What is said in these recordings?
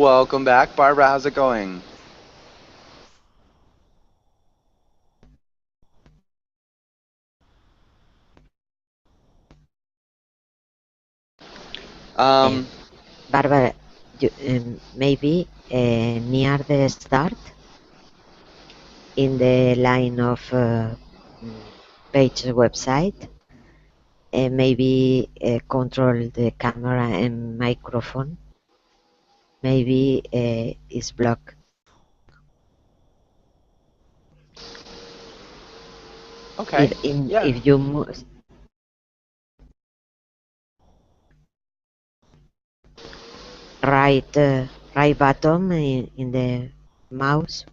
Welcome back, Barbara. How's it going? Uh, Um, Barbara, maybe near the start, in the line of page website, maybe control the camera and microphone. Maybe it's blocked. okay. Yeah. If you move right button in the mouse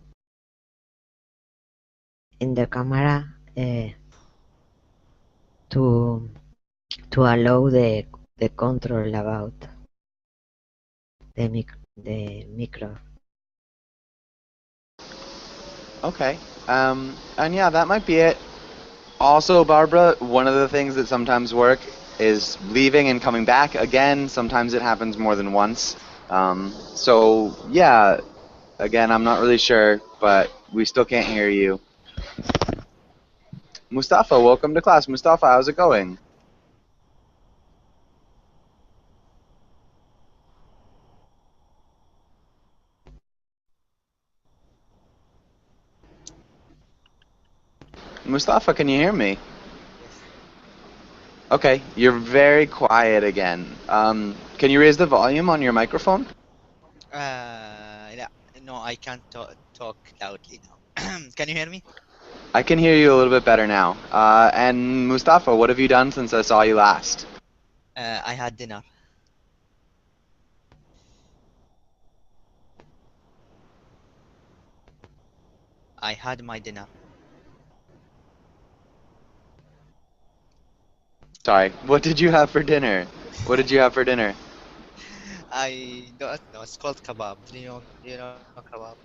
in the camera to allow the control about the micro. Okay. And yeah, that might be it. Also, Barbara, one of the things that sometimes work is leaving and coming back again. Sometimes it happens more than once. So yeah, again, I'm not really sure, but we still can't hear you. Mustafa, welcome to class. Mustafa, how's it going? Mustafa, can you hear me? Yes. Okay, you're very quiet again. Can you raise the volume on your microphone? Yeah, no, I can't talk loudly now. Can you hear me? I can hear you a little bit better now. And Mustafa, what have you done since I saw you last? I had dinner. I had my dinner. Sorry, what did you have for dinner? What did you have for dinner? I don't know. It's called kebab. Do you know kebab?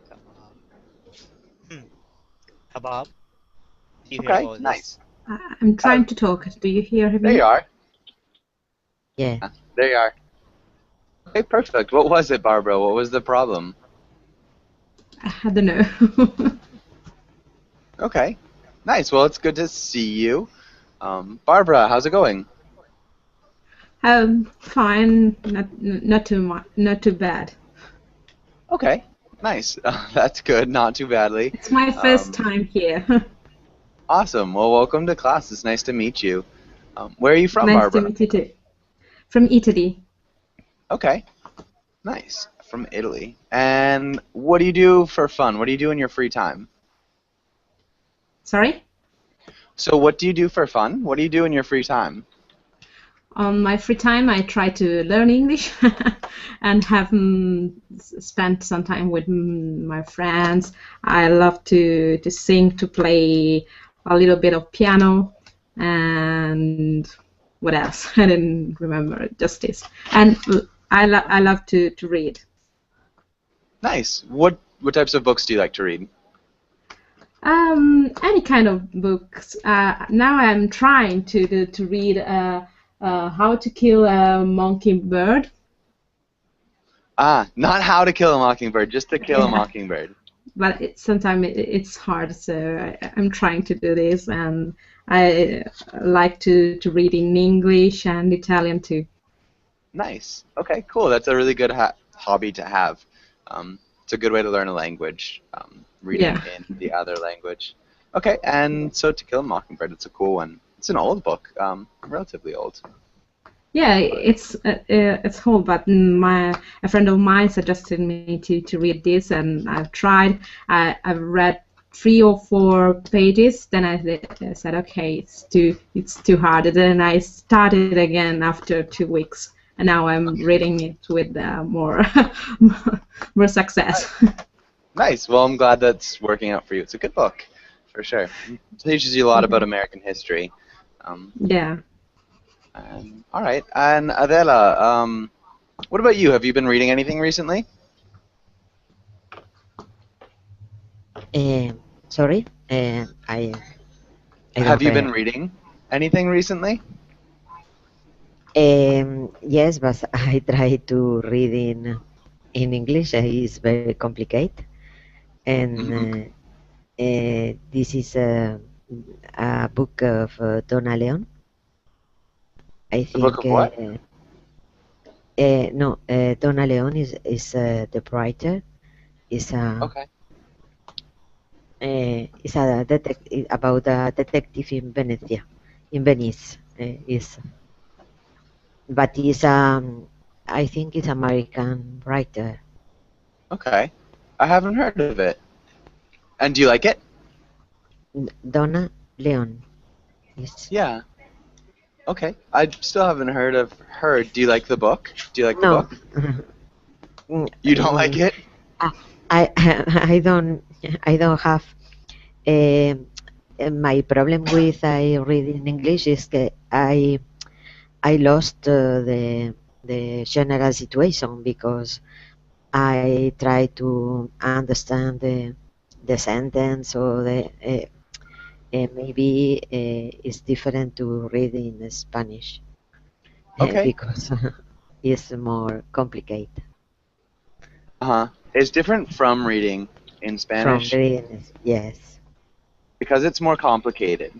Kebab. Hmm. Kebab. Do you hear Okay, about this? nice. I'm Uh, trying to talk. Do you hear there you me? are. Yeah. There you are. Okay, perfect. What was it, Barbara? What was the problem? I don't know. Okay, nice. Well, it's good to see you. Barbara, how's it going? Fine. Not too much. Not too bad. Okay, nice. That's good. Not too badly. It's my first Um, time here. awesome. Well, welcome to class. It's nice to meet you. Where are you from, Nice to Barbara? meet you too. From Italy. Okay, nice. From Italy. And what do you do for fun? What do you do in your free time? Sorry? So what do you do for fun? What do you do in your free time? On my free time, I try to learn English and have spent some time with my friends. I love to sing, to play a little bit of piano, and what else? I didn't remember. Just this. And I love to read. Nice. What types of books do you like to read? Any kind of books. Now I'm trying to read How to Kill a Mockingbird. Ah, not How to Kill a Mockingbird, just To Kill a Yeah, Mockingbird. but sometimes it's hard. So I'm trying to do this, and I like to read in English and Italian too. Nice. Okay, cool. That's a really good hobby to have. It's a good way to learn a language, reading Yeah. in the other language. Okay, and so To Kill a Mockingbird, it's a cool one. It's an old book, relatively old. Yeah, it's cool, but a friend of mine suggested me to read this, and I've tried. I've read 3 or 4 pages. Then I said, okay, it's too hard. And then I started again after 2 weeks, and now I'm reading it with more more success. Nice. Well, I'm glad that's working out for you. It's a good book, for sure. It teaches you a lot about American history. Um, Yeah. all right. And Adela, what about you? Have you been reading anything recently? Sorry. I Have don't you been hear. reading anything recently? Yes, but I try to read in English. It's very complicated, and Mhm. this is a book of Donna Leon. I The book think of what? no, Donna Leon is the writer. Okay. Is a about a detective in Venice. Is but is I think it's American writer. Okay. I haven't heard of it. And do you like it? Donna Leon is Yeah. Okay. I still haven't heard of her. Do you like the book? Do you like the no. book? You don't like Mm, it? I I don't have my problem with I read in English is that I lost the general situation because I try to understand the sentence or the maybe it's different to read in Spanish Okay. because it's more complicated Uh-huh. It's different from reading in from Spanish reading. Yes, because it's more complicated.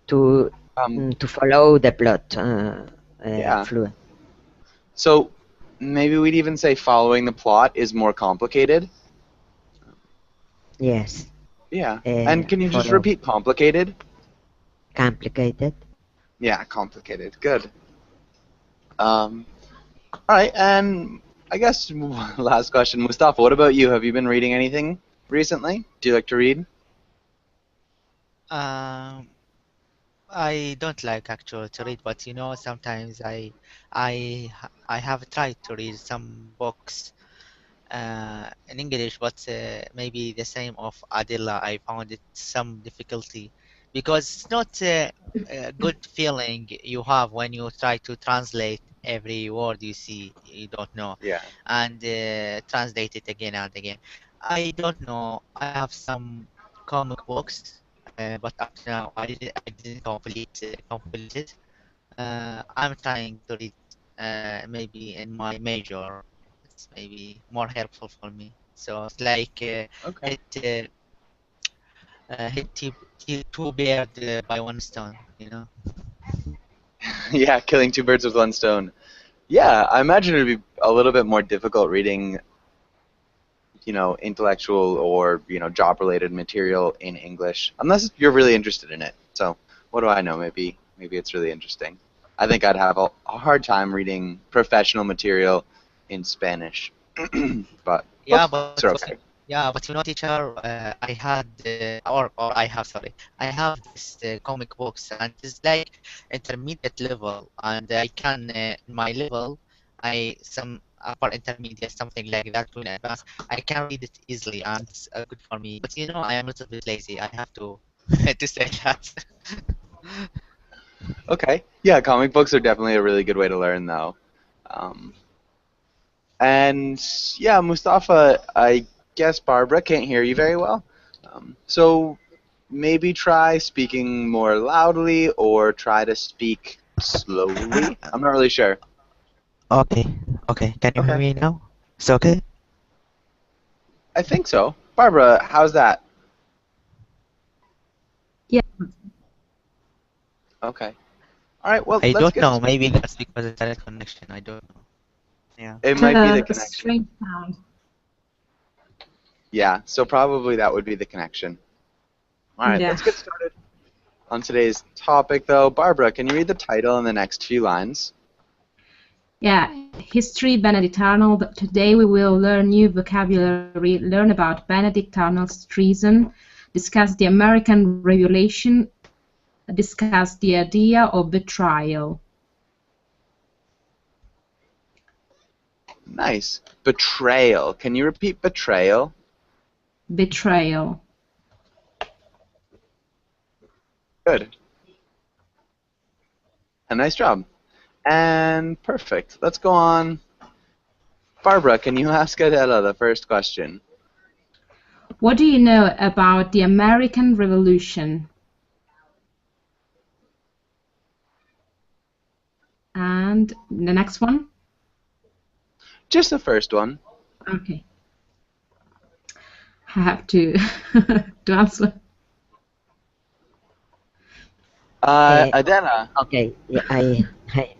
to Um, to follow the plot yeah. fluent. So maybe we'd even say following the plot is more complicated. Yes, Yeah. And can you just follow repeat complicated? complicated. Yeah, complicated. Good. Um, all right, and I guess last question, Mustafa, what about you? Have you been reading anything recently? Do you like to read? Um, I don't like actually to read, but sometimes I have tried to read some books in English, but maybe the same of Adila. I found it some difficulty because it's not a good feeling you have when you try to translate every word you see you don't know Yeah. and translate it again and again. I don't know. I have some comic books, but up to now I didn't complete it. I'm trying to read maybe in my major. It's maybe more helpful for me. So it's like Okay. hit two birds by one stone. Yeah, killing two birds with one stone. Yeah, I imagine it'd be a little bit more difficult reading, intellectual or, job-related material in English, unless you're really interested in it. So, what do I know? Maybe it's really interesting. I think I'd have a hard time reading professional material in Spanish, but Yeah, books but are okay. teacher, I had or I have sorry, I have this comic books and it's like intermediate level, and I can in my level, I some upper intermediate something like that to an advanced. I can read it easily and it's good for me. But I am a little bit lazy. I have to to say that. Okay. Yeah, comic books are definitely a really good way to learn, though. Um, and yeah, Mustafa, I guess Barbara can't hear you very well. So maybe try speaking more loudly or try to speak slowly. I'm not really sure. Okay, okay. Can you hear Okay. me now? It's okay. I think so. Barbara, how's that? Yeah. Okay. All right, well, I let's don't get know. started. Maybe that's because of internet connection. I don't know. Yeah. It might be the A connection. strange sound. Yeah, so probably that would be the connection. All right, Yeah. let's get started on today's topic, though. Barbara, can you read the title and the next few lines? Yeah, history, Benedict Arnold. Today we will learn new vocabulary, learn about Benedict Arnold's treason, discuss the American Revolution, discuss the idea of betrayal. Nice. Betrayal. Can you repeat betrayal? Betrayal. Good. A nice job. And perfect. Let's go on. Barbara, can you ask Adela the first question? What do you know about the American Revolution? And the next one? Just the first one. Okay. I have to to answer. Adena. Okay, yeah, I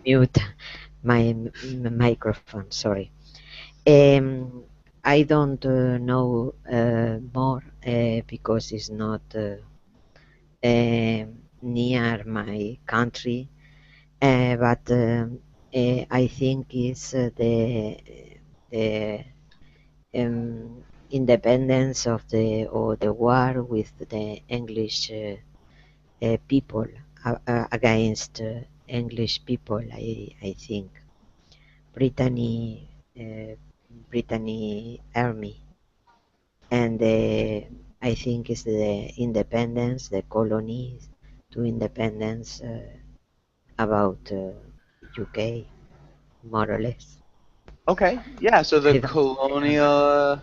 mute my microphone. Sorry. I don't know more because it's not near my country, but I think it's the independence of the or the war with the English people against English people. I think Brittany Brittany army, and I think it's the independence, the colonies to independence about UK, more or less. Okay. Yeah. So the I don't. colonial.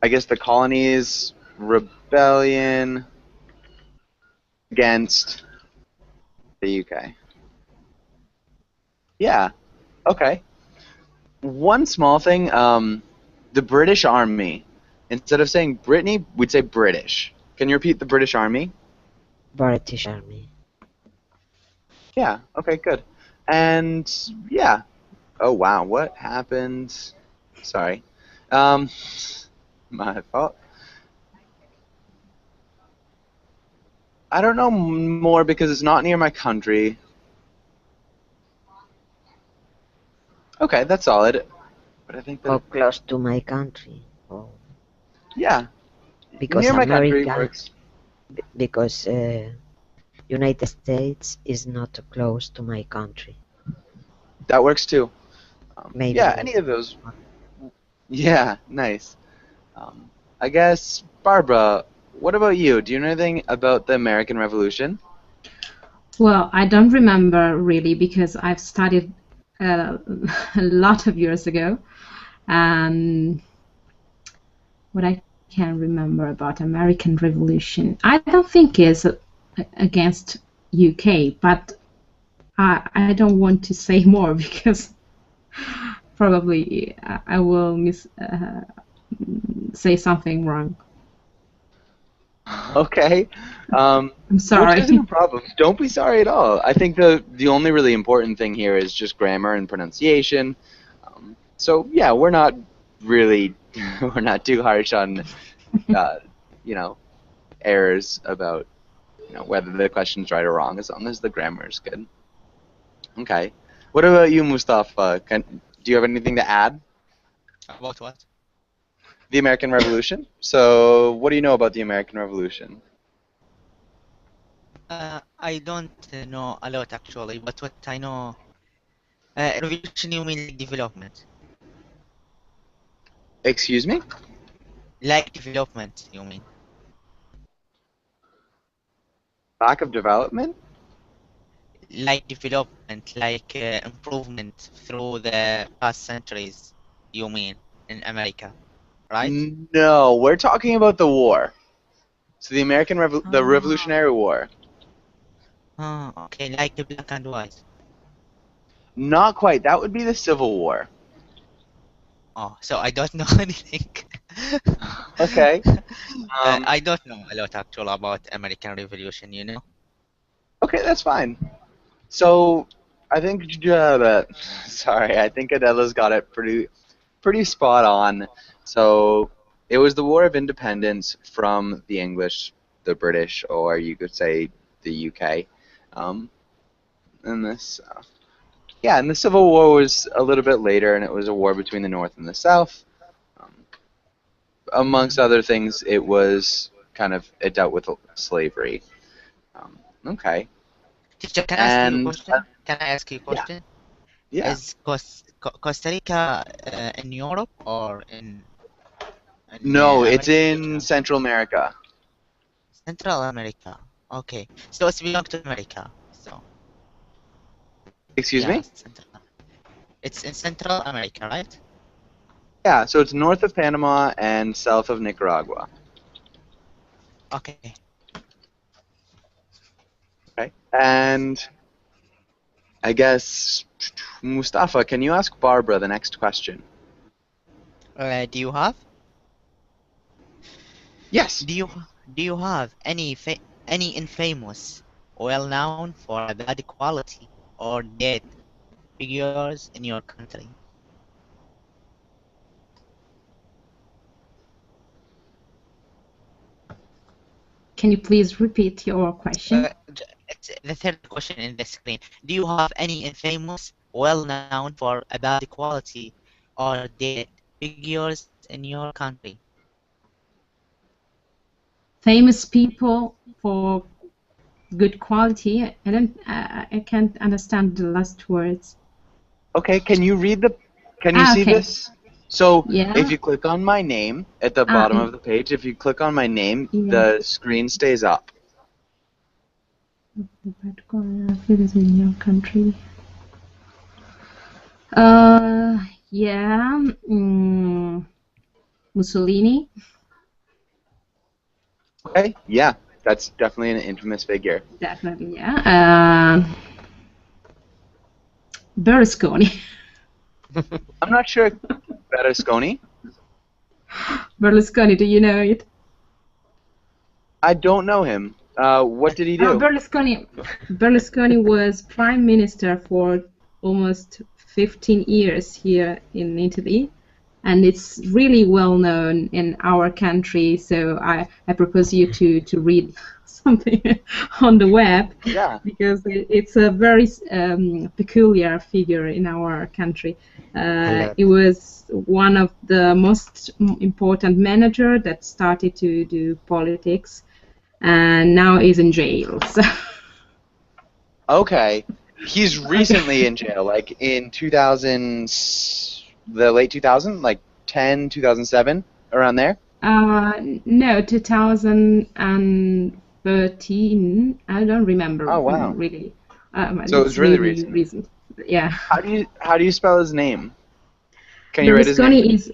I guess the colonies rebellion against the UK. Yeah. Okay. One small thing. The British Army. Instead of saying Brittany, we'd say British. Can you repeat the British Army? British army. Yeah. Okay. Good. And yeah. Oh wow. What happened? Sorry. Um, my fault. I don't know more because it's not near my country. Okay, that's solid. But I think that Or close to my country. Or yeah, because near my country America, works. because United States is not close to my country. That works too. Yeah, Maybe. any of those. Yeah, nice. Um, I guess Barbara, what about you? Do you know anything about the American Revolution? Well, I don't remember really because I've studied a lot of years ago, and what I can remember about American Revolution, I don't think it's against UK, but I don't want to say more because probably I will say something wrong. Okay. I'm Which sorry. isn't a problem. Don't be sorry at all. I think the only really important thing here is just grammar and pronunciation. So yeah, we're not really we're not too harsh on you know errors about whether the question's right or wrong as long as the grammar is good. Okay. What about you, Mustafa? Do you have anything to add? About what? The American Revolution. So, what do you know about the American Revolution? I don't know a lot actually, but what I know, revolution you mean like development? Excuse me? Like development, you mean? Lack of development? Like development, like improvement through the past centuries, you mean, in America, right? No, we're talking about the war. So the the Ah, Revolutionary War. okay, like the black and white. Not quite. That would be the Civil War. Oh, so I don't know anything. Okay. I don't know a lot actually about American Revolution, you know? Okay, that's fine. So, I think sorry, I think Adela's got it pretty spot on. So, it was the War of Independence from the English, the British, or you could say the UK. Um, and this, yeah, and the Civil War was a little bit later, and it was a war between the North and the South. Um, amongst other things, it dealt with slavery. Okay, Teacher, can I ask you a and question? Can I ask you a yeah, question? yeah. Is Costa Rica in Europe or in No, it's in America? Central America. Central America. Okay, so it's belong to America. So Excuse yeah, me? Central. It's in Central America, right? Yeah, so it's north of Panama and south of Nicaragua. Okay. Okay. And I guess, Mustafa, can you ask Barbara the next question? Do you have? Yes. Do you have any infamous, well-known for a bad quality or dead figures in your country? Can you please repeat your question? It's the third question in the screen. Do you have any infamous, well-known for a bad quality or dead figures in your country? Famous people for good quality. I can't understand the last words. Okay, can you see Okay. this? So Yeah. if you click on my name at the bottom of the page, if you click on my name, Yeah. the screen stays up. The bad quality in your country. Yeah. Mussolini. Okay, yeah, that's definitely an infamous figure. Definitely, yeah. Berlusconi. I'm not sure. Berlusconi? Berlusconi, do you know it? I don't know him. What did he do? Berlusconi was prime minister for almost 15 years here in Italy, and it's really well known in our country. So I propose you to read something on the web, Yeah. because it's a very peculiar figure in our country. It was one of the most important manager that started to do politics, and now is in jail. So. Okay. He's recently in jail, like in 2000, the late 2000, like 10, 2007, around there? No, 2013. I don't remember. Oh, wow. Really. So it was It's really really recent. recent. Yeah. How do you spell his name? Can you write his name? Berlusconi is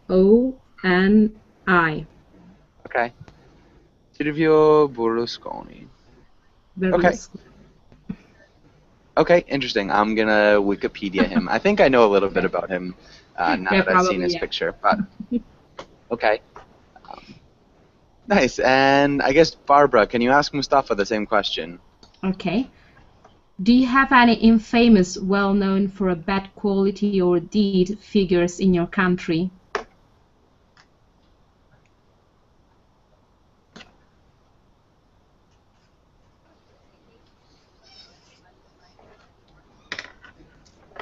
Berlusconi. Okay. Silvio Berlusconi. Okay. Okay, interesting. I'm gonna Wikipedia him. I think I know a little bit about him now Yeah, that I've seen probably, his yeah. picture. But okay. Nice. And I guess Barbara, can you ask Mustafa the same question? Okay. Do you have any infamous, well-known for a bad quality or deed figures in your country?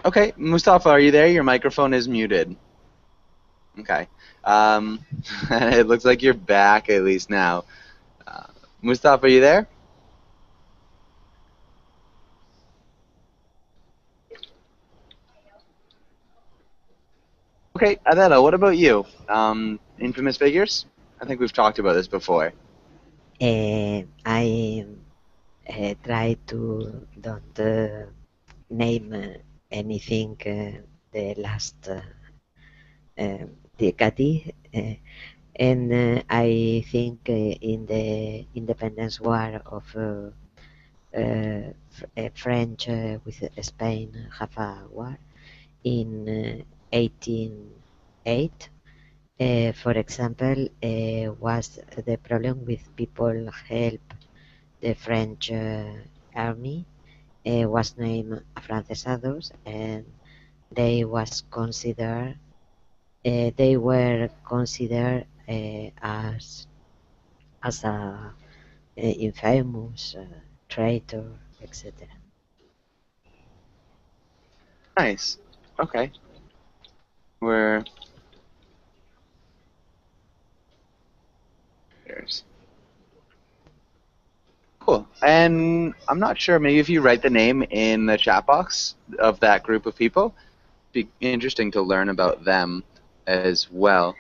Okay, Mustafa, are you there? Your microphone is muted. Okay. It looks like you're back at least now. Mustafa, are you there? Okay, Adela, what about you? Infamous figures? I think we've talked about this before. I try to don't name anything the last decade, and I think in the independence war of French with Spain have a war in 1808. For example, was the problem with people help the French army was named Afrancesados, and they were considered as a infamous traitor, etc. Nice. Okay. We're There's cool. And I'm not sure, maybe if you write the name in the chat box of that group of people, it'd be interesting to learn about them as well.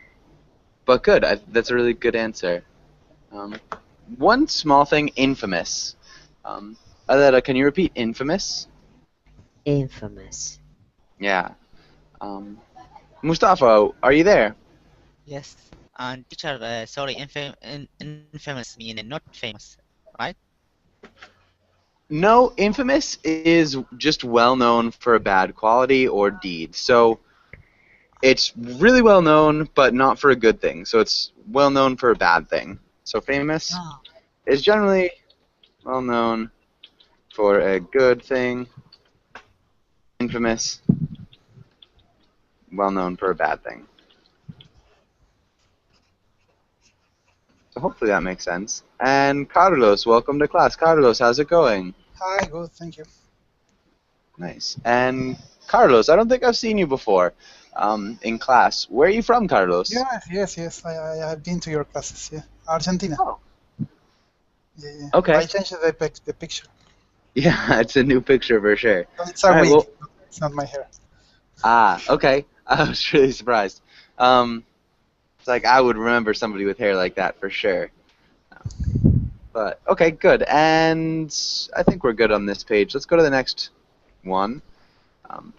But good, that's a really good answer. One small thing, infamous. Adela, can you repeat infamous? Infamous. Yeah. Mustafa, are you there? Yes. And teacher, sorry, infamous mean not famous, right? No, infamous is just well known for a bad quality or deed. So it's really well known, but not for a good thing. So it's well known for a bad thing. So famous Ah, is generally well known for a good thing. Infamous, well known for a bad thing. So hopefully that makes sense. And Carlos, welcome to class. Carlos, how's it going? Hi, good, thank you. Nice. And Carlos, I don't think I've seen you before in class. Where are you from, Carlos? Yes. I have been to your classes. Yeah, Argentina. Oh. Yeah. Okay. I changed the picture. Yeah, it's a new picture for sure. But it's a All right, wig. well- It's not my hair. Okay. I was really surprised. It's like I would remember somebody with hair like that for sure. But okay, good. And I think we're good on this page. Let's go to the next one.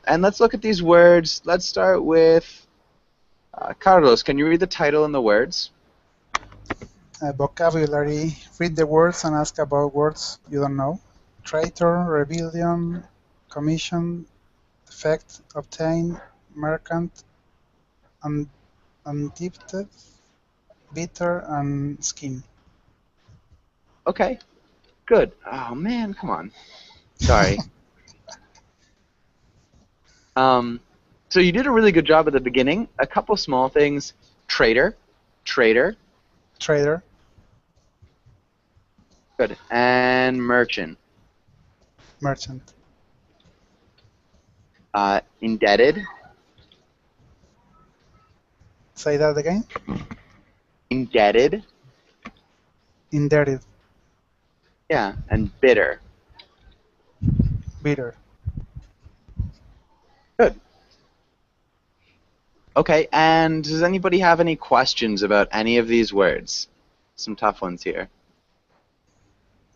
And let's look at these words. Let's start with Carlos. Can you read the title and the words? Vocabulary. Read the words and ask about words you don't know. Traitor, rebellion, commission, defect, obtain, merchant, undefeated, bitter, and skin. Okay, good. Oh man, come on. Sorry. So you did a really good job at the beginning. A couple small things. Trader. Trader, Good. And merchant. merchant. Indebted. Say that again. Indebted. Indebted, Yeah. And bitter. bitter. Good. Okay, and does anybody have any questions about any of these words? Some tough ones here.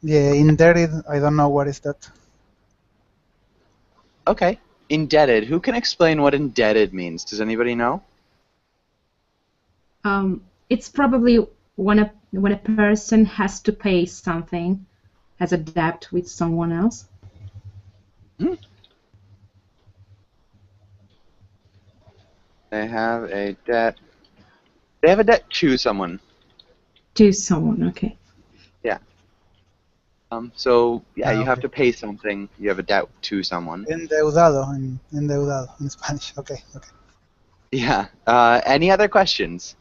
Yeah, indebted. I don't know what is that. Okay. Indebted. Who can explain what indebted means? Does anybody know? It's probably when a person has to pay something, has a debt with someone else. They have a debt. They have a debt to someone. To someone, okay. So yeah, you have Okay. to pay something. You have a debt to someone. Endeudado in Spanish. Okay. Yeah. Any other questions?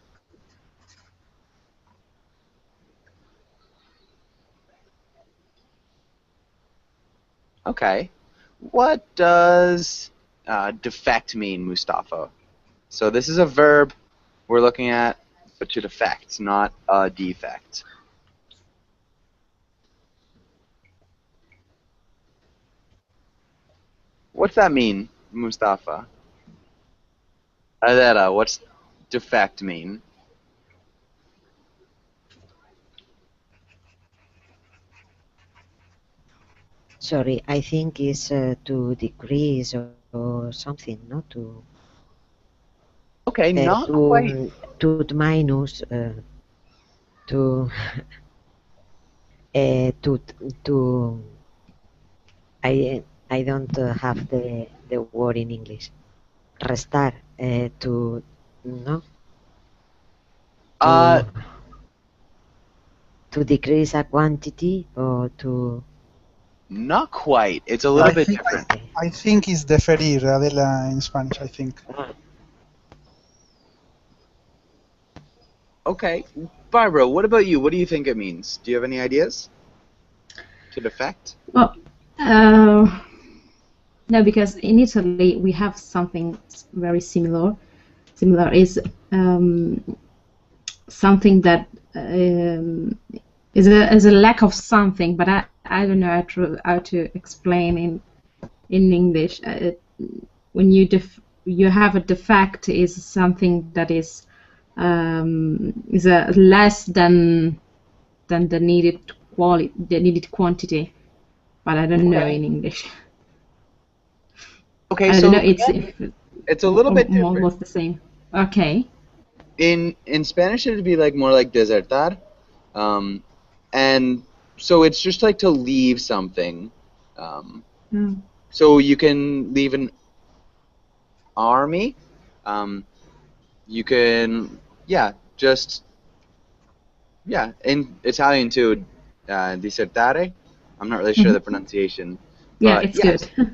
Okay. What does defect mean, Mustafa? So this is a verb we're looking at, but to defect, not a defect. What's that mean, Mustafa? Adela, what's defect mean? Sorry, I think it's to decrease or something, no? Okay, not quite. To minus, to to I don't have the word in English. Restar, to no Uh, to decrease a quantity or to Not quite. It's a little bit different. I think it's deferir, Adela, in Spanish, I think. Okay. Barbara, what about you? What do you think it means? Do you have any ideas? To defect? Well, no, because in Italy we have something very similar. Similar is something that is a lack of something, but I don't know how to explain in English. When you have a defect is something that is a less than the needed quantity, but I don't know in English. Okay, I so don't know. it's a little bit different. almost the same. Okay. In Spanish, it'd be like more like desertar, and so it's just like to leave something. Um, Mm. so you can leave an army. You can, yeah, just in Italian too, disertare. I'm not really sure the pronunciation, Yeah, but it's yes. good.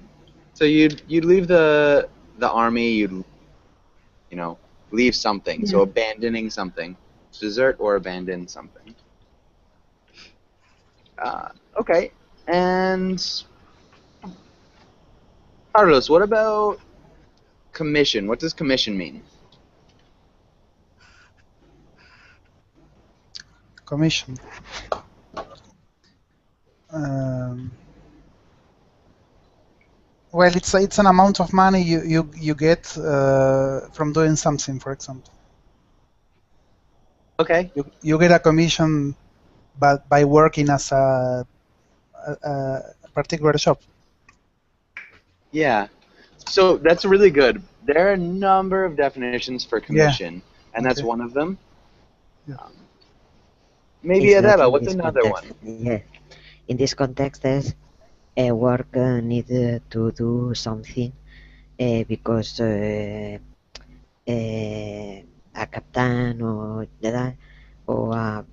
So you'd leave the army. You'd leave something. So Yeah. abandoning something, desert or abandon something. Okay. And Carlos, what about commission? What does commission mean? Commission. Um, well, it's an amount of money you get from doing something, for example. Okay. You get a commission, but by working as a particular shop. Yeah. So that's really good. There are a number of definitions for commission, and that's Okay. one of them. Yeah. Maybe It's not Adela, in what's this another context. one? Yeah. In this context, there's a work need to do something because a captain or that or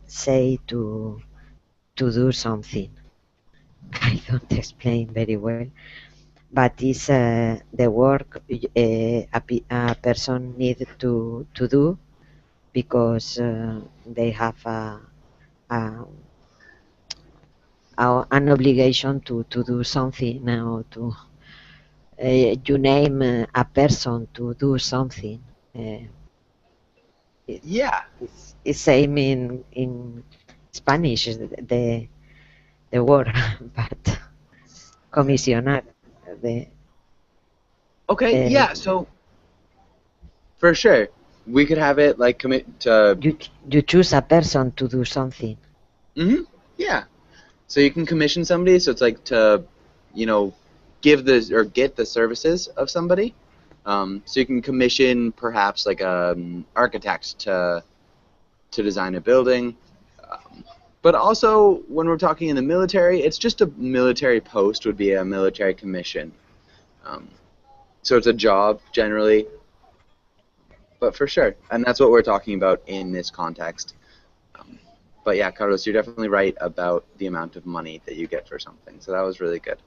say to do something. I don't explain very well, but it's the work a person need to do because they have an obligation to do something or to you name a person to do something. Yeah. It's same in Spanish the word, but comisionar. The Okay, yeah, so for sure. We could have it like commit to you choose a person to do something. yeah. So you can commission somebody, so it's like to, give the or get the services of somebody. So you can commission perhaps like an architect to design a building. But also when we're talking in the military, it's just a military post would be a military commission. So it's a job generally, but for sure, and that's what we're talking about in this context. But yeah, Carlos, you're definitely right about the amount of money that you get for something. So that was really good.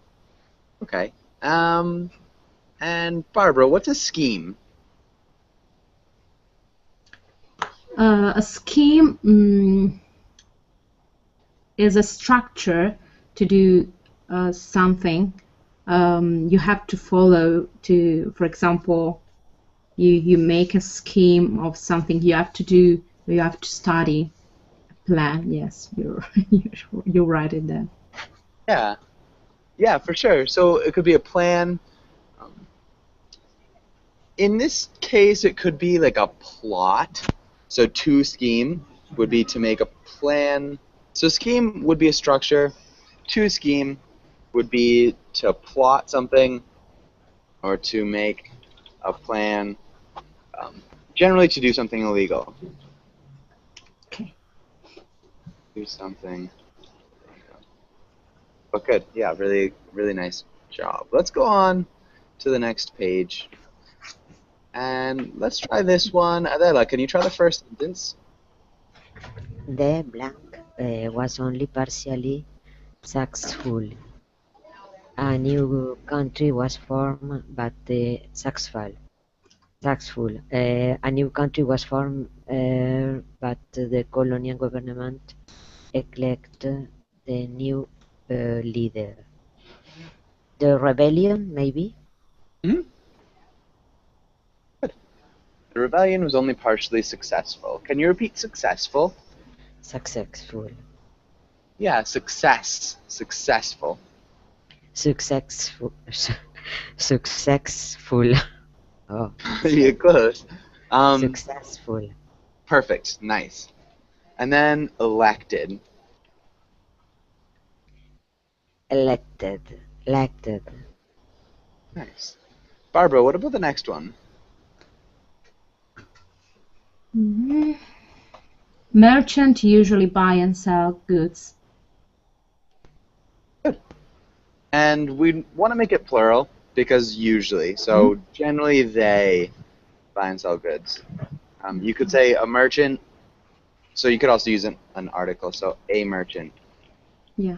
Okay. And Barbara, what's a scheme? A scheme is a structure to do something. You have to follow to, for example, you make a scheme of something you have to do. You have to study a plan. Yes, you're right in that. Yeah, for sure. So it could be a plan. In this case, it could be like a plot. So to scheme would be to make a plan. So scheme would be a structure. To scheme would be to plot something or to make a plan. Generally to do something illegal. Okay. Do something. But good. Yeah, really, really nice job. Let's go on to the next page. And let's try this one. Adela, can you try the first sentence? The blank was only partially successful. A new country was formed, but successful. A new country was formed, but the colonial government elected the new leader. The rebellion, maybe? Mm-hmm. Good. The rebellion was only partially successful. Can you repeat successful? Successful. Yeah, success. Successful. Successful. Successful. Oh, You're close. successful. Perfect. Nice. And then elected. Elected. Nice. Barbara, what about the next one? Mhm. Merchant usually buy and sell goods. Good. And we want to make it plural because usually, so generally they buy and sell goods. You could say a merchant, so you could also use an article, so a merchant Yeah.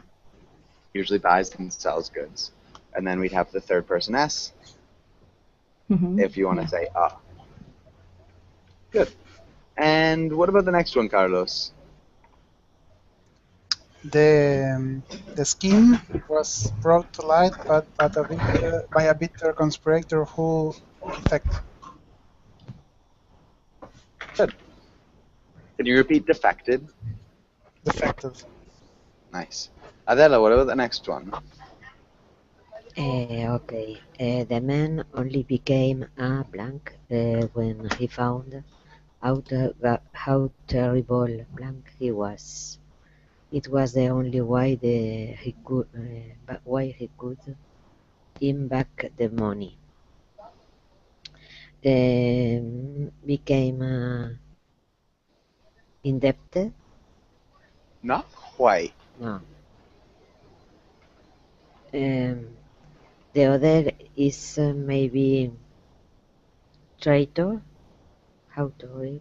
usually buys and sells goods. And then we'd have the third person S Mhm. if you want to Yeah. say a. Good. And what about the next one, Carlos? The scheme was brought to light by a bitter conspirator who defected. Good. Can you repeat defected? Defected. Nice. Adela, what about the next one? Okay. The man only became a blank when he found out how terrible blank he was. It was the only way he could earn back the money. Became indebted. Not quite. No. The other is maybe traitor. How to read?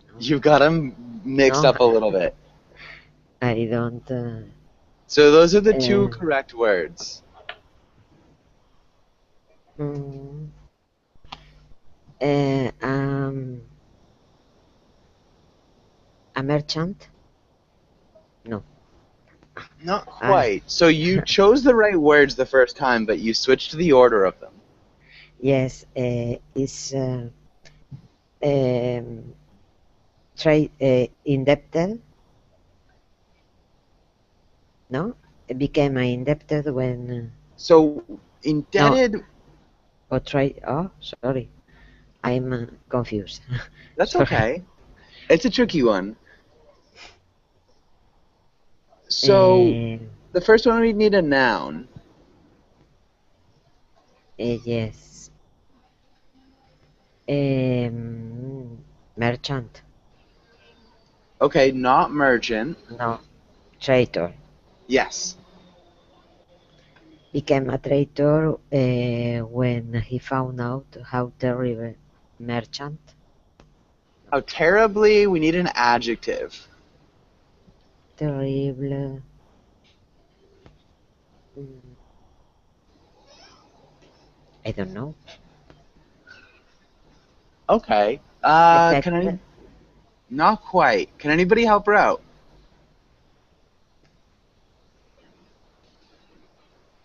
No. You've got them mixed No. up a little bit. I don't. So those are the two correct words. Mm, a merchant? No. Not quite. So you chose the right words the first time, but you switched the order of them. Yes, is indebted? No, it became indebted when So indebted. no, or trade. Oh, sorry, I'm confused. That's Sorry. okay. It's a tricky one. So the first one we need a noun. Yes. Merchant. Okay, not merchant. No, traitor. Yes. Became a traitor when he found out how terrible merchant. How terribly, we need an adjective. Terrible. I don't know. Okay. Defective. Not quite. Can anybody help her out?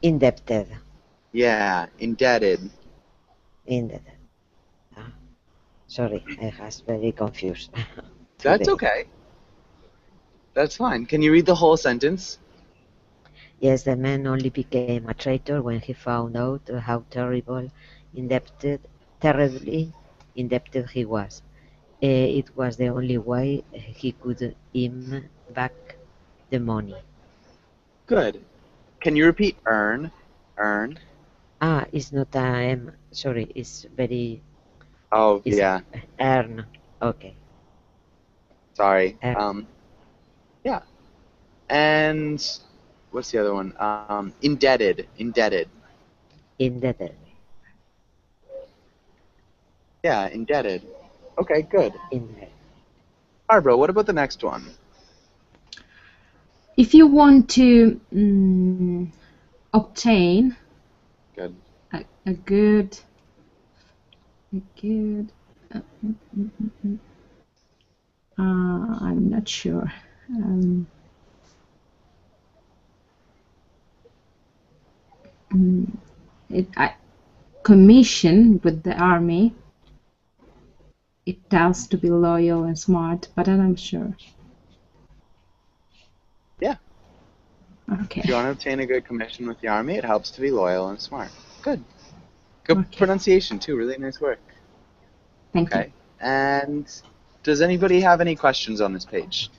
Indebted. Yeah, indebted. Indebted. Sorry, I was very confused. That's today. okay. That's fine. Can you read the whole sentence? Yes, the man only became a traitor when he found out how terribly indebted he was. It was the only way he could earn back the money. Good. Can you repeat earn? Earn? It's not a M. Sorry, it's very. Oh, It's yeah. earn. Okay. Sorry. Earn. Yeah. And what's the other one? Indebted. Indebted. Indebted. Yeah, indebted. Okay, good. Indebted. Barbara, what about the next one? If you want to obtain Good. a good I'm not sure. Commission with the army. It tells to be loyal and smart, but I'm not sure. Yeah. Okay. If you want to obtain a good commission with the army, it helps to be loyal and smart. Good. Good Okay. pronunciation, too. Really nice work. Thank Okay. And does anybody have any questions on this page?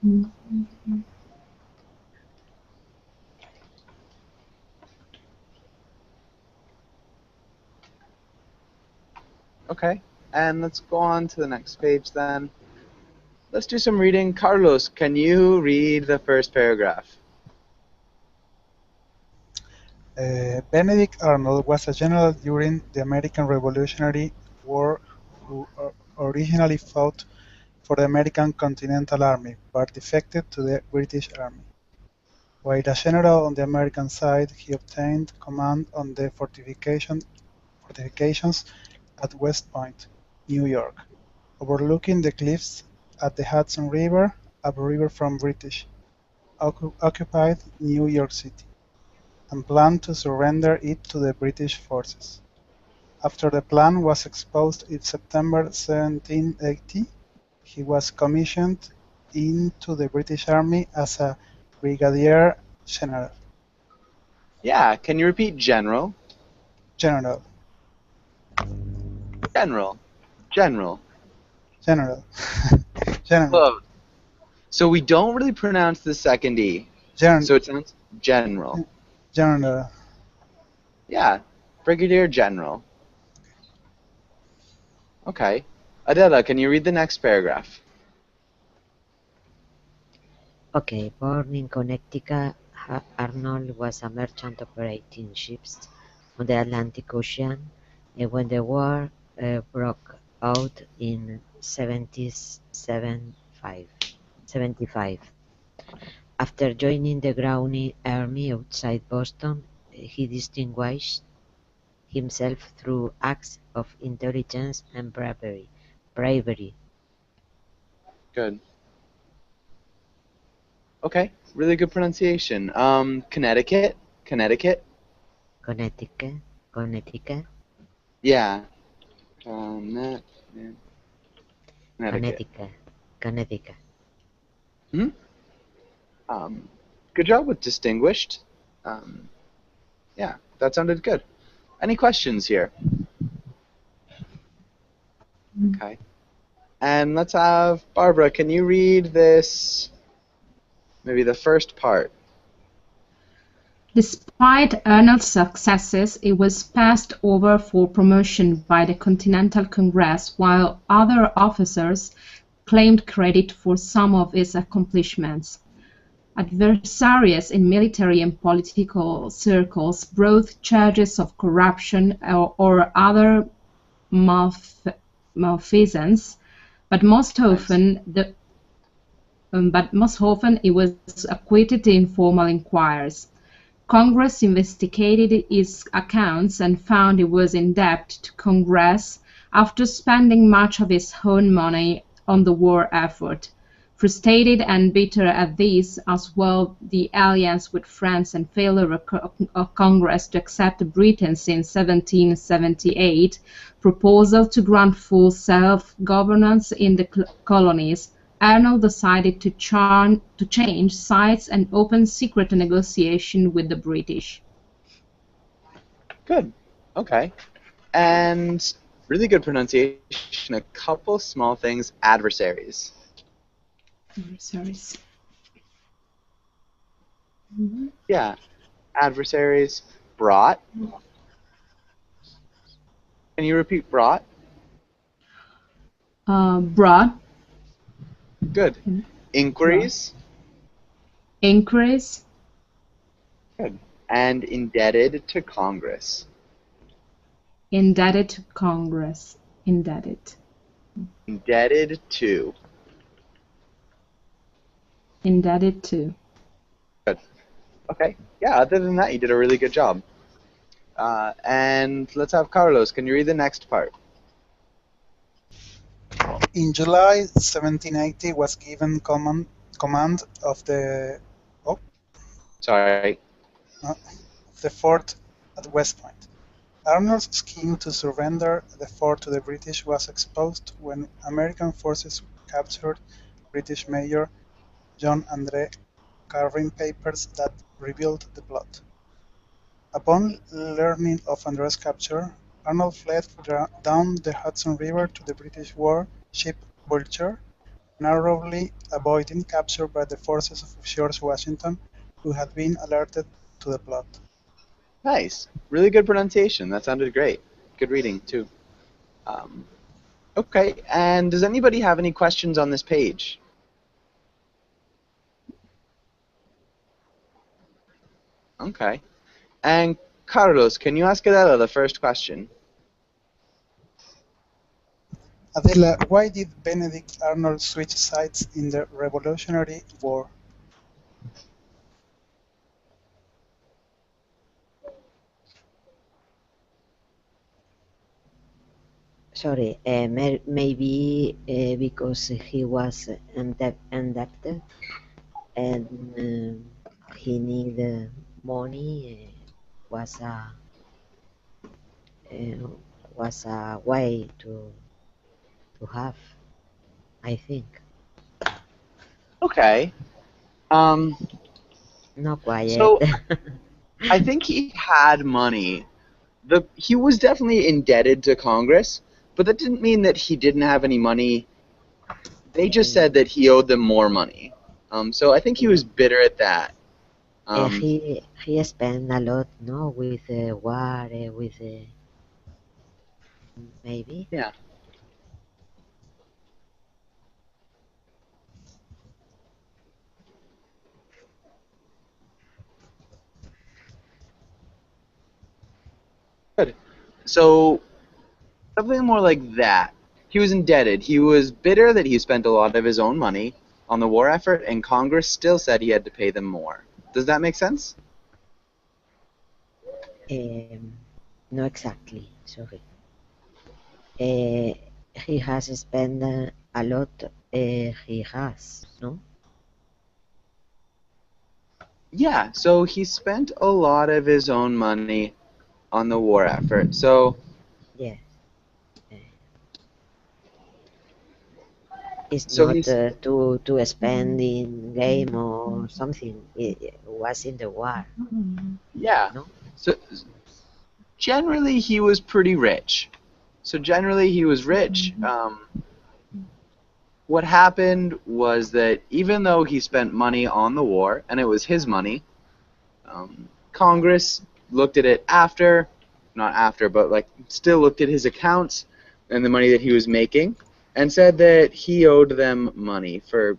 you. Okay. And let's go on to the next page then. Let's do some reading. Carlos, can you read the first paragraph? Benedict Arnold was a general during the American Revolutionary War who originally fought for the American Continental Army, but defected to the British Army. While a general on the American side, he obtained command on the fortifications at West Point, New York, overlooking the cliffs at the Hudson River, upriver from British occupied New York City, and planned to surrender it to the British forces. After the plan was exposed in September 1780, he was commissioned into the British Army as a brigadier general. Yeah, can you repeat general? General. General. General. General. General. Close. So we don't really pronounce the second E. So it sounds general. General. Yeah, brigadier general. Okay. Adela, can you read the next paragraph? Okay, born in Connecticut, Arnold was a merchant operating ships on the Atlantic Ocean when the war broke out in 1775. After joining the Ground Army outside Boston, he distinguished himself through acts of intelligence and bravery. Good. Okay, really good pronunciation. Connecticut? Connecticut. Yeah. Connecticut. Hmm? Good job with distinguished. Yeah, that sounded good. Any questions here? Okay. And let's have Barbara, can you read this, maybe the first part? Despite Arnold's successes, it was passed over for promotion by the Continental Congress, while other officers claimed credit for some of its accomplishments. Adversaries in military and political circles brought charges of corruption or other malfeasance, but most often it was acquitted in formal inquiries. Congress investigated its accounts and found it was in debt to Congress after spending much of its own money on the war effort. Frustrated and bitter at this, as well the alliance with France and failure of Congress to accept Britain's in 1778 proposal to grant full self-governance in the colonies, Arnold decided to change sides and open secret negotiation with the British. Good. Okay. And really good pronunciation. A couple small things. Adversaries. Adversaries. Yeah. Adversaries. Brought. Can you repeat brought? Brought. Good. Inquiries. Inquiries. Good. And indebted to Congress. Indebted to Congress. Indebted. Indebted to. Indebted to. Good. Okay. Yeah, other than that, you did a really good job. And let's have Carlos. Can you read the next part? In July 1780 was given command of the fort at West Point. Arnold's scheme to surrender the fort to the British was exposed when American forces captured British Major John Andre, carrying papers that revealed the plot. Upon learning of Andre's capture, Arnold fled down the Hudson River to the British warship Vulture, narrowly avoiding capture by the forces of George Washington, who had been alerted to the plot. Nice. Really good pronunciation. That sounded great. Good reading, too. Okay, and does anybody have any questions on this page? Okay. And Carlos, can you ask Adela the first question? Adela, why did Benedict Arnold switch sides in the Revolutionary War? Sorry, maybe because he was indebted and he needed money was a uh, was a way to have, I think. Okay. Um, Not quiet. so I think he had money. He was definitely indebted to Congress, but that didn't mean that he didn't have any money. They just said that he owed them more money. So I think he was bitter at that. He spent a lot, no, with the war, with the maybe. Yeah. Good. So something more like that. He was indebted. He was bitter that he spent a lot of his own money on the war effort, and Congress still said he had to pay them more. Does that make sense? No, exactly. Sorry. He has spent a lot. He has, no? Yeah. So he spent a lot of his own money on the war effort. So Yes. It's so not he's to spend in game or something. It was in the war, yeah. no? So generally he was pretty rich. So generally he was rich. What happened was that even though he spent money on the war, and it was his money, Congress looked at it after, not after, but like still looked at his accounts and the money that he was making, and said that he owed them money for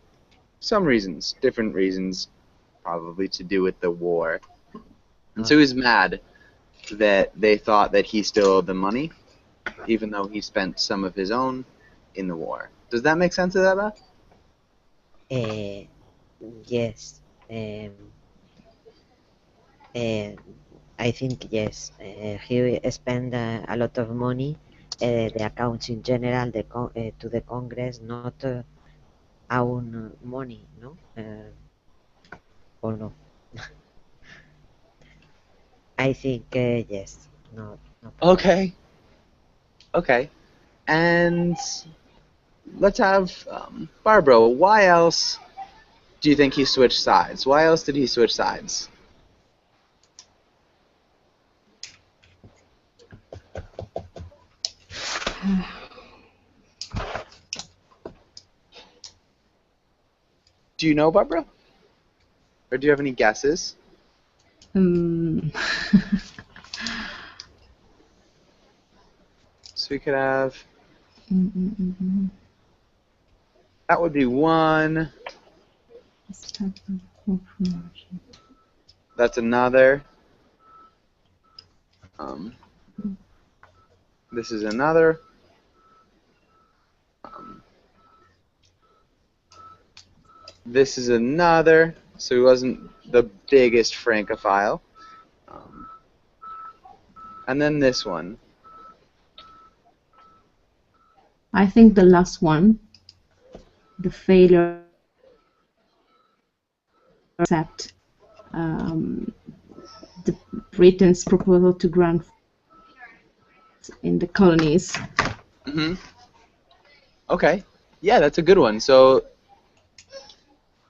some reasons, different reasons, probably to do with the war. And so he was mad that they thought that he still owed them money, even though he spent some of his own in the war. Does that make sense, Adela? Yes. I think yes. He spent a lot of money. The accounts in general, to the Congress, not own money, no? Or no? I think yes. No, no problem. Okay. Okay. And let's have Barbara. Why else do you think he switched sides? Why else did he switch sides? Do you know, Barbara? Or do you have any guesses? So we could have... That would be one. That's another. This is another. This is another. So he wasn't the biggest Francophile. And then this one. I think the last one, the failure to accept the Britain's proposal to grant in the colonies. Mm-hmm. Okay. Yeah, that's a good one. So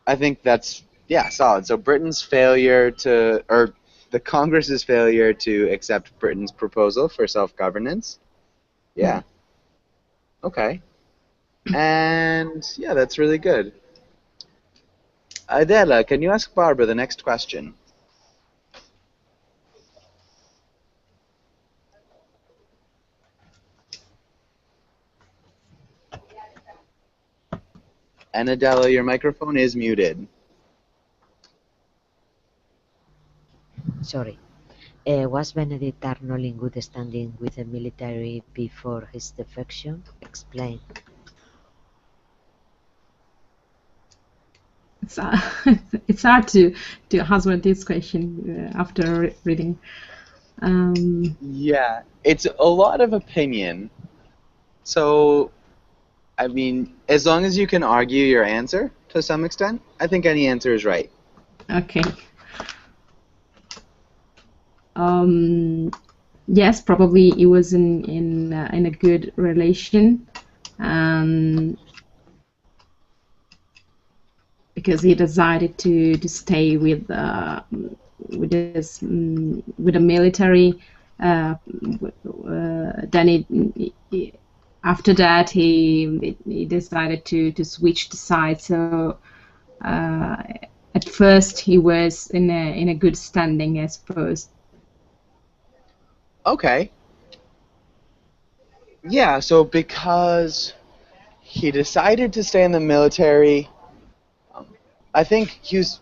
I think that's, yeah, solid. So Britain's failure to, or the Congress's failure to accept Britain's proposal for self-governance. Yeah. Okay. And yeah, that's really good. Adela, can you ask Barbara the next question? And Adela, your microphone is muted. Sorry. Was Benedict Arnold in good standing with the military before his defection? Explain. It's it's hard to answer this question after reading. Yeah, it's a lot of opinion. So, I mean, as long as you can argue your answer to some extent, I think any answer is right. Okay. Yes, probably he was in a good relation, because he decided to stay with the military. Then after that he decided to switch the side. So at first he was in a good standing, I suppose. Okay. Yeah, so because he decided to stay in the military, I think he was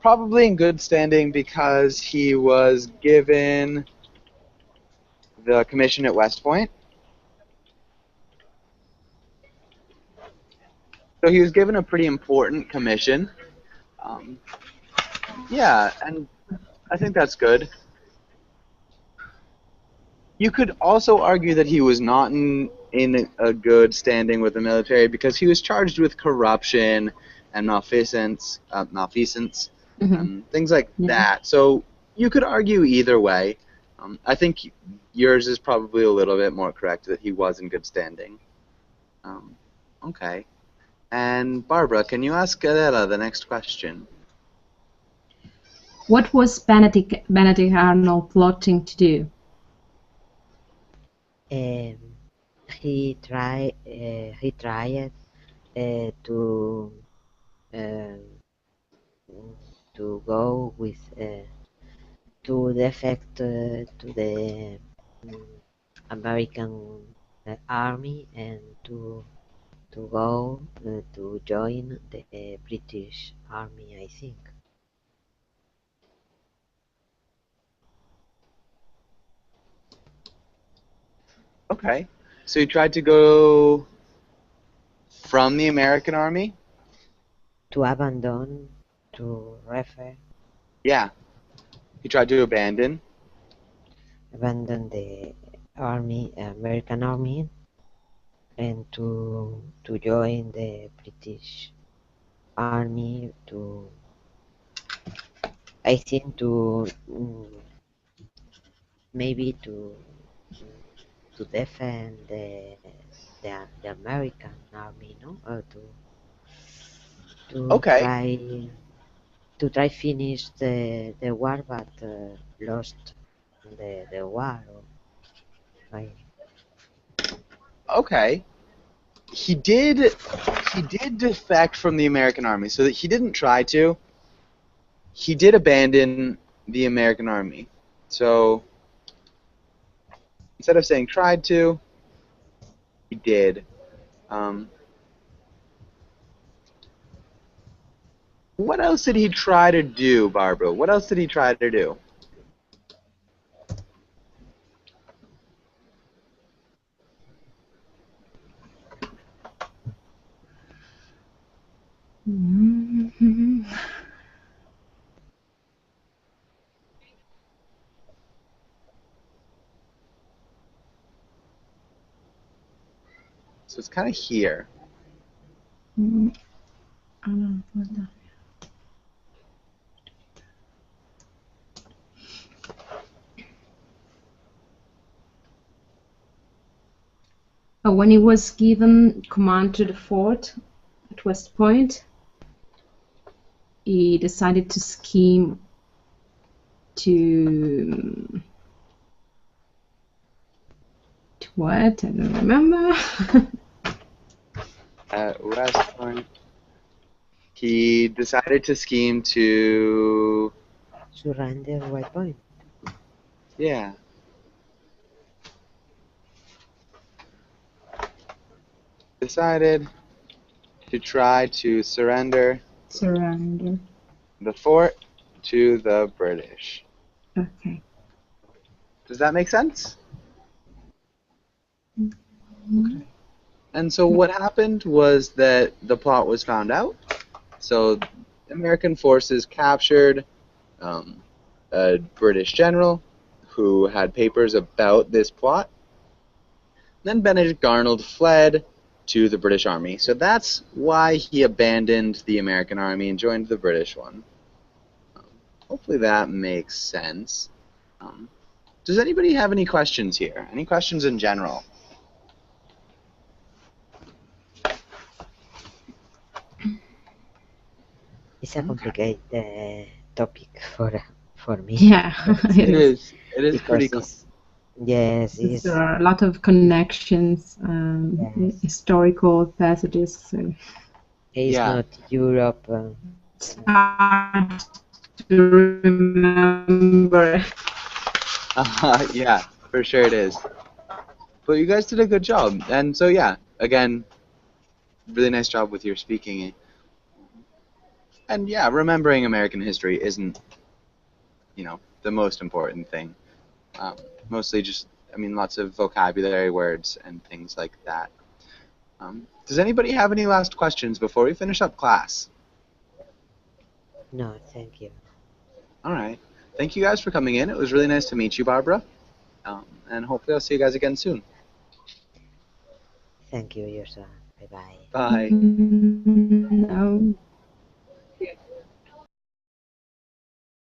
probably in good standing because he was given the commission at West Point. So he was given a pretty important commission. Yeah, and I think that's good. You could also argue that he was not in a good standing with the military because he was charged with corruption and malfeasance, things like that. So you could argue either way. I think yours is probably a little bit more correct that he was in good standing. Okay. And Barbara, can you ask Adela the next question? What was Benedict Arnold plotting to do? He tried to go with to defect to the American army and to go to join the British army, I think. Okay. So you tried to go from the American army? To abandon, to refer. Yeah. He tried to abandon the army, American army, and to join the British army. I think maybe to defend the American army, no? Or to Okay. try finish the war, but lost the war. Okay. He did defect from the American army, so that he didn't try to. He did abandon the American army. So instead of saying tried to, he did. What else did he try to do, Barbara? What else did he try to do? So it's kind of here. When he was given command to the fort at West Point, he decided to scheme to what? I don't remember. At West Point, he decided to scheme to surrender West Point. Yeah. Decided to try to surrender Surrender. the fort to the British. Okay. Does that make sense? Mhm. And so what happened was that the plot was found out. So American forces captured a British general who had papers about this plot. Then Benedict Arnold fled to the British Army. So that's why he abandoned the American Army and joined the British one. Hopefully that makes sense. Does anybody have any questions here? Any questions in general? It's a complicated topic for me. Yeah, It is. It is pretty. Because it's, yes, it's, there are a lot of connections, Yes. historical passages. So it's Yeah. not Europe. it's hard to remember. Yeah, for sure it is. But you guys did a good job. And so, yeah, again, really nice job with your speaking. And yeah, remembering American history isn't, the most important thing. Mostly just, lots of vocabulary words and things like that. Does anybody have any last questions before we finish up class? No, thank you. All right. Thank you guys for coming in. It was really nice to meet you, Barbara. And hopefully I'll see you guys again soon. Thank you, yourself. Bye-bye. Bye. No.